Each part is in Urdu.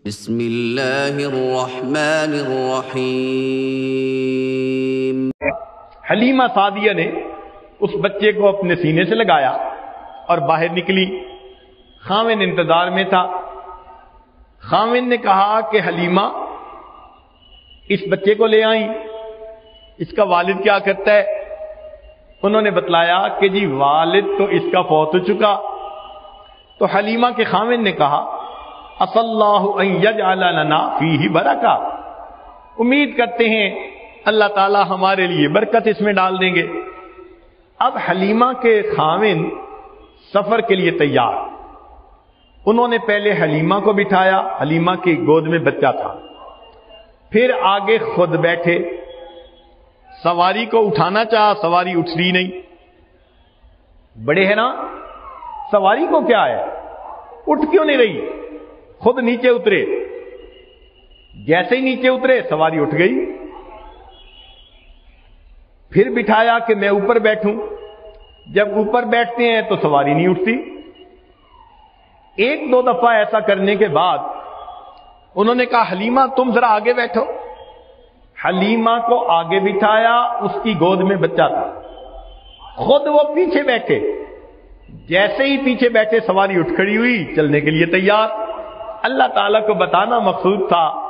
بسم اللہ الرحمن الرحیم۔ حلیمہ سعدیہ نے اس بچے کو اپنے سینے سے لگایا اور باہر نکلی۔ خاوند انتظار میں تھا۔ خاوند نے کہا کہ حلیمہ اس بچے کو لے آئیں، اس کا والد کیا کرتا ہے؟ انہوں نے بتلایا کہ جی والد تو اس کا فوت ہو چکا۔ تو حلیمہ کے خاوند نے کہا اصل اللہ ان یجعل لنا فیہ برکہ، امید کرتے ہیں اللہ تعالی ہمارے لیے برکت اس میں ڈال دیں گے۔ اب حلیمہ کے خاوند سفر کے لیے تیار۔ انہوں نے پہلے حلیمہ کو بٹھایا، حلیمہ کی گود میں بچہ تھا، پھر آگے خود بیٹھے۔ سواری کو اٹھانا چاہا، سواری اٹھ رہی نہیں۔ بڑے ہیں نا، سواری کو کیا ہے، اٹھ کیوں نہیں رہی؟ خود نیچے اترے، جیسے ہی نیچے اترے سواری اٹھ گئی۔ پھر بٹھایا کہ میں اوپر بیٹھوں، جب اوپر بیٹھتے ہیں تو سواری نہیں اٹھتی۔ ایک دو دفعہ ایسا کرنے کے بعد انہوں نے کہا حلیمہ تم ذرا آگے بیٹھو۔ حلیمہ کو آگے بٹھایا، اس کی گود میں بچہ تھا، خود وہ پیچھے بیٹھے۔ جیسے ہی پیچھے بیٹھے سواری اٹھ کھڑی ہوئی، چلنے کے لیے تیار۔ اللہ تعالیٰ کو بتانا مقصود تھا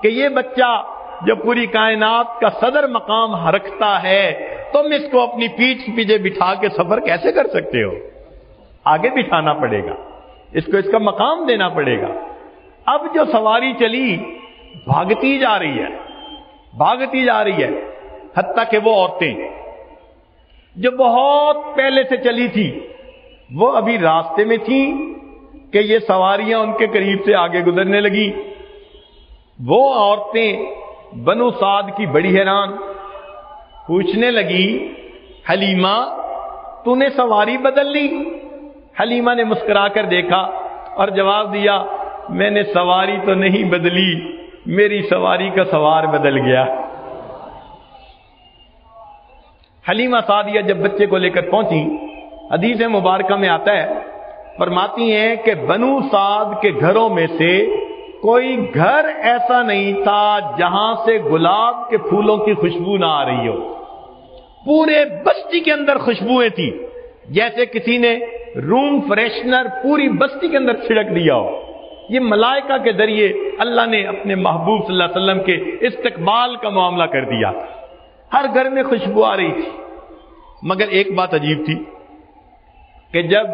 کہ یہ بچہ جو پوری کائنات کا صدر مقام رکھتا ہے، تم اس کو اپنی پیٹھ پیچھے بٹھا کے سفر کیسے کر سکتے ہو؟ آگے بٹھانا پڑے گا، اس کو اس کا مقام دینا پڑے گا۔ اب جو سواری چلی بھاگتی جا رہی ہے، بھاگتی جا رہی ہے، حتیٰ کہ وہ عورتیں جو بہت پہلے سے چلی تھی وہ ابھی راستے میں تھیں کہ یہ سواریاں ان کے قریب سے آگے گزرنے لگی۔ وہ عورتیں بنو سعد کی بڑی حیران، پوچھنے لگی حلیمہ تو نے سواری بدل لی؟ حلیمہ نے مسکرا کر دیکھا اور جواب دیا میں نے سواری تو نہیں بدلی، میری سواری کا سوار بدل گیا۔ حلیمہ سعدیہ جب بچے کو لے کر پہنچی، حدیث مبارکہ میں آتا ہے، فرماتی ہیں کہ بنو سعد کے گھروں میں سے کوئی گھر ایسا نہیں تھا جہاں سے گلاب کے پھولوں کی خوشبو نہ آ رہی ہو۔ پورے بستی کے اندر خوشبوئیں تھی، جیسے کسی نے روم فریشنر پوری بستی کے اندر چھڑک دیا ہو۔ یہ ملائکہ کے ذریعے اللہ نے اپنے محبوب صلی اللہ علیہ وسلم کے استقبال کا معاملہ کر دیا۔ ہر گھر میں خوشبو آ رہی تھی، مگر ایک بات عجیب تھی کہ جب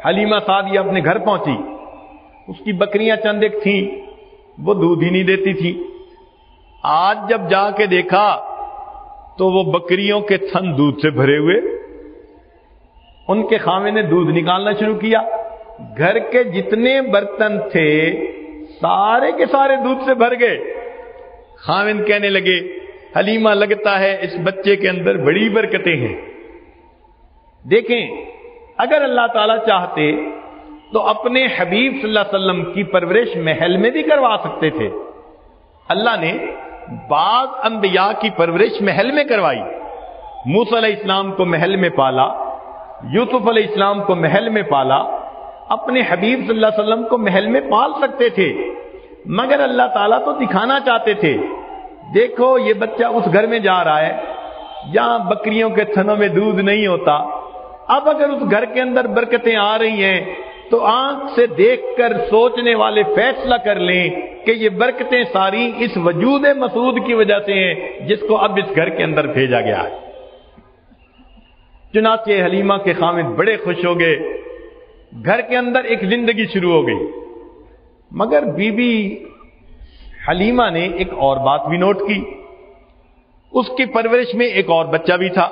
حلیمہ سعدیہ اپنے گھر پہنچی، اس کی بکریاں چند ایک تھیں، وہ دودھ ہی نہیں دیتی تھی۔ آج جب جا کے دیکھا تو وہ بکریوں کے تھن دودھ سے بھرے ہوئے۔ ان کے خاوند نے دودھ نکالنا شروع کیا، گھر کے جتنے برتن تھے سارے کے سارے دودھ سے بھر گئے۔ خاوند کہنے لگے حلیمہ لگتا ہے اس بچے کے اندر بڑی برکتیں ہیں۔ دیکھیں، اگر اللہ تعالیٰ چاہتے تو اپنے حبیب صلی اللہ علیہ وسلم کی پرورش محل میں بھی کروا سکتے تھے۔ اللہ نے بعض انبیاء کی پرورش محل میں کروائی۔ موسیٰ علیہ السلام کو محل میں پالا، یوسف علیہ السلام کو محل میں پالا، اپنے حبیب صلی اللہ علیہ وسلم کو محل میں پال سکتے تھے، مگر اللہ تعالیٰ تو دکھانا چاہتے تھے دیکھو یہ بچہ اس گھر میں جا رہا ہے جہاں بکریوں کے تھنوں میں دودھ نہیں ہوتا۔ اب اگر اس گھر کے اندر برکتیں آ رہی ہیں تو آنکھ سے دیکھ کر سوچنے والے فیصلہ کر لیں کہ یہ برکتیں ساری اس وجود مسعود کی وجہ سے ہیں جس کو اب اس گھر کے اندر بھیجا گیا ہے۔ چنانچہ حلیمہ کے خاوند بڑے خوش ہو گئے، گھر کے اندر ایک زندگی شروع ہو گئی۔ مگر بی بی حلیمہ نے ایک اور بات بھی نوٹ کی، اس کی پرورش میں ایک اور بچہ بھی تھا۔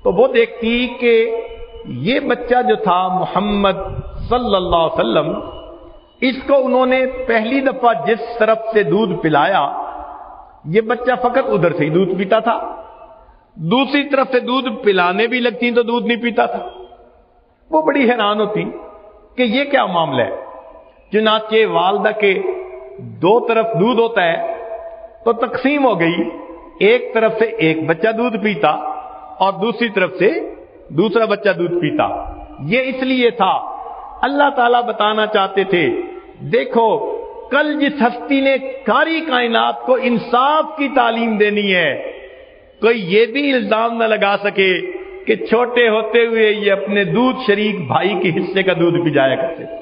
تو وہ دیکھتی کہ یہ بچہ جو تھا محمد صلی اللہ علیہ وسلم، اس کو انہوں نے پہلی دفعہ جس طرف سے دودھ پلایا، یہ بچہ فقط ادھر سے ہی دودھ پیتا تھا، دوسری طرف سے دودھ پلانے بھی لگتی تو دودھ نہیں پیتا تھا۔ وہ بڑی حیران ہوتی کہ یہ کیا معاملہ ہے۔ چنانچہ والدہ کے دو طرف دودھ ہوتا ہے تو تقسیم ہو گئی، ایک طرف سے ایک بچہ دودھ پیتا اور دوسری طرف سے دوسرا بچہ دودھ پیتا۔ یہ اس لیے تھا اللہ تعالیٰ بتانا چاہتے تھے دیکھو کل جس ہستی نے ساری کائنات کو انصاف کی تعلیم دینی ہے، کوئی یہ بھی الزام نہ لگا سکے کہ چھوٹے ہوتے ہوئے یہ اپنے دودھ شریک بھائی کے حصے کا دودھ پی جایا کرتے تھے۔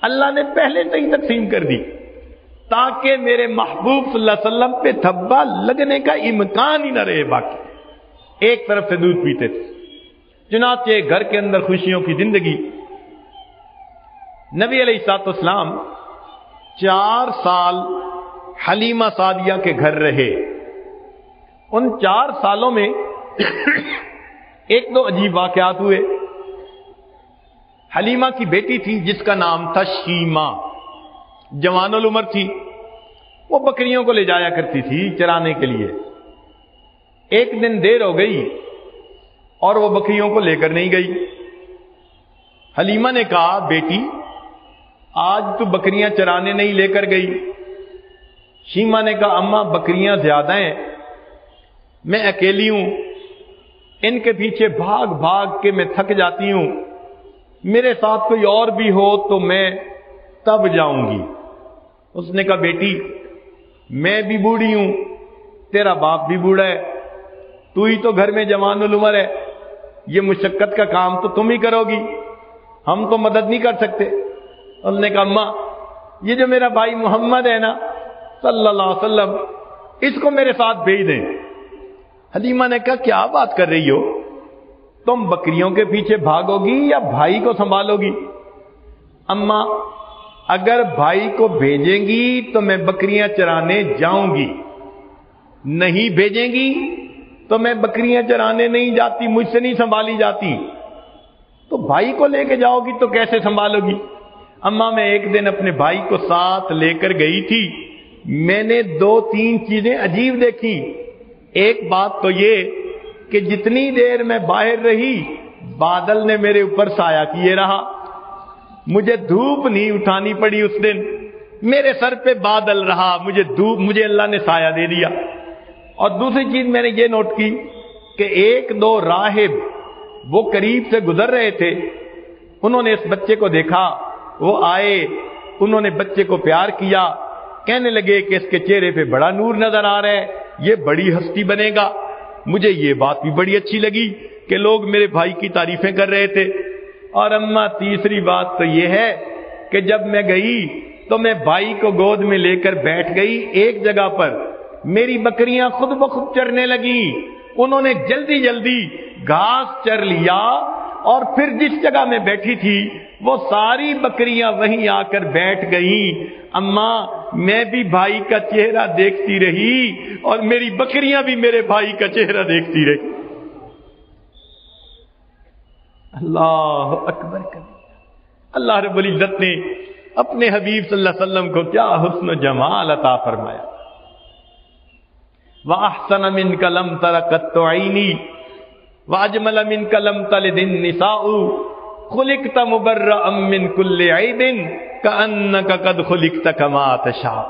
اللہ نے پہلے سے ہی تقسیم کر دی تاکہ میرے محبوب صلی اللہ علیہ وسلم پہ دھبا لگنے کا امکان ہی نہ رہے۔ باقی ایک طرف سے دودھ پیتے تھے۔ چنانچہ گھر کے اندر خوشیوں کی زندگی۔ نبی علیہ الصلوۃ والسلام 4 سال حلیمہ سعدیہ کے گھر رہے۔ ان 4 سالوں میں ایک دو عجیب واقعات ہوئے۔ حلیمہ کی بیٹی تھی جس کا نام تھا شیمہ، جوان العمر تھی، وہ بکریوں کو لے جایا کرتی تھی چرانے کے لیے۔ ایک دن دیر ہو گئی اور وہ بکریوں کو لے کر نہیں گئی۔ حلیمہ نے کہا بیٹی آج تو بکریاں چرانے نہیں لے کر گئی۔ شیمہ نے کہا اماں بکریاں زیادہ ہیں، میں اکیلی ہوں، ان کے پیچھے بھاگ بھاگ کے میں تھک جاتی ہوں، میرے ساتھ کوئی اور بھی ہو تو میں تب جاؤں گی۔ اس نے کہا بیٹی میں بھی بوڑھی ہوں، تیرا باپ بھی بوڑھا ہے، تو ہی تو گھر میں جوان العمر ہے، یہ مشقت کا کام تو تم ہی کرو گی، ہم تو مدد نہیں کر سکتے۔ اس نے کہا اماں یہ جو میرا بھائی محمد ہے نا صلی اللہ علیہ وسلم، اس کو میرے ساتھ بھیج دیں۔ حلیمہ نے کہا کیا بات کر رہی ہو، تم بکریوں کے پیچھے بھاگو گی یا بھائی کو سنبھالو گی؟ اماں اگر بھائی کو بھیجیں گی تو میں بکریاں چرانے جاؤں گی، نہیں بھیجیں گی تو میں بکریاں چرانے نہیں جاتی، مجھ سے نہیں سنبھالی جاتی۔ تو بھائی کو لے کے جاؤ گی تو کیسے سنبھالو گی؟ اماں میں ایک دن اپنے بھائی کو ساتھ لے کر گئی تھی، میں نے 2-3 چیزیں عجیب دیکھی۔ ایک بات تو یہ کہ جتنی دیر میں باہر رہی بادل نے میرے اوپر سایہ کیے رہا، مجھے دھوپ نہیں اٹھانی پڑی اس دن، میرے سر پہ بادل رہا، مجھے اللہ نے سایہ دے دیا۔ اور دوسری چیز میں نے یہ نوٹ کی کہ 1-2 راہب وہ قریب سے گزر رہے تھے، انہوں نے اس بچے کو دیکھا، وہ آئے، انہوں نے بچے کو پیار کیا، کہنے لگے کہ اس کے چہرے پہ بڑا نور نظر آ رہا ہے، یہ بڑی ہستی بنے گا۔ مجھے یہ بات بھی بڑی اچھی لگی کہ لوگ میرے بھائی کی تعریفیں کر رہے تھے۔ اور اماں تیسری بات تو یہ ہے کہ جب میں گئی تو میں بھائی کو گود میں لے کر بیٹھ گئی ایک جگہ پر، میری بکریاں خود بخود چرنے لگی، انہوں نے جلدی جلدی گھاس چر لیا، اور پھر جس جگہ میں بیٹھی تھی وہ ساری بکریاں وہیں آ کر بیٹھ گئیں۔ اماں میں بھی بھائی کا چہرہ دیکھتی رہی اور میری بکریاں بھی میرے بھائی کا چہرہ دیکھتی رہی۔ اللہ اکبر کبیرہ۔ اللہ رب العزت نے اپنے حبیب صلی اللہ علیہ وسلم کو کیا حسن و جمال عطا فرمایا۔ وَأَحْسَنَ مِنْكَ لَمْ تَرَ قَطُّ عَيْنِي وَأَجْمَلَ مِنْكَ لَمْ تَلِدِ النِّسَاءُ خُلِقْتَ مُبَرَّأً مِنْ كُلِّ عَيْبٍ كَأَنَّكَ قَدْ خُلِقْتَ كَمَا تَشَاءُ۔